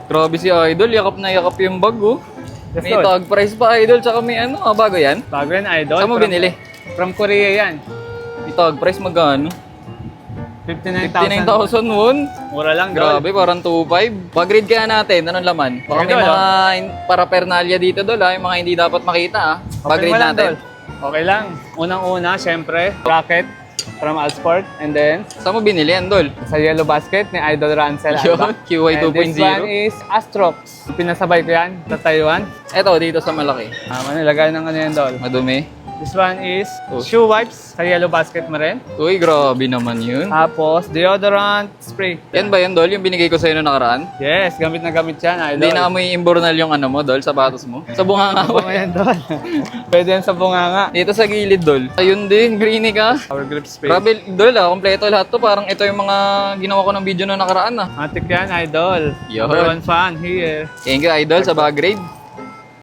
Grabe si Idol, yakap na yakap yung bag oh. Yes, May tol. tag price pa Idol, tsaka may ano, bago yan. Bago yan, Idol. Saan mo binili? From Korea yan. May tag price magkano? 59,000. 59,000 won. Mura lang, Dol. Grabe, parang 2.5. Pag-grade kaya natin, anong laman? Baka may Idol, mga paraphernalia dito Dol ha, yung mga hindi dapat makita ha. Okay Pag-grade mo lang, natin. Dol. Okay lang. Unang-una, syempre, bracket from Alsport. And then, Saan mo binili yan Dol? sa yellow basket ni Idol Rancel Yun, Alba. QY And this 2.0. one is Astrox. Pinasabay ko yan sa Taiwan. Eto, dito sa malaki. Nilagay ng ano yan, Dol. Madumi. This one is Oh. shoe wipes sa yellow basket mo rin. Uy, grabe naman yun. Tapos, deodorant spray. Yan ba yan Dol, yung binigay ko sa'yo noong nakaraan? Yes, gamit na gamit yan, Idol. Hindi na amoy imbornal yung ano mo Dol, sapatos mo? Sa bunga nga Bunga yan, Dol. Pwede yan sa bunganga. Dito sa gilid Dol. Ayun din, greeny ka. Power grip spray. Grabe Dol ah, kompleto lahat to. Parang ito yung mga ginawa ko ng video noong nakaraan ah. Matik yan, Idol. Yun. Number one fan here. Thank you Idol sa bag grade.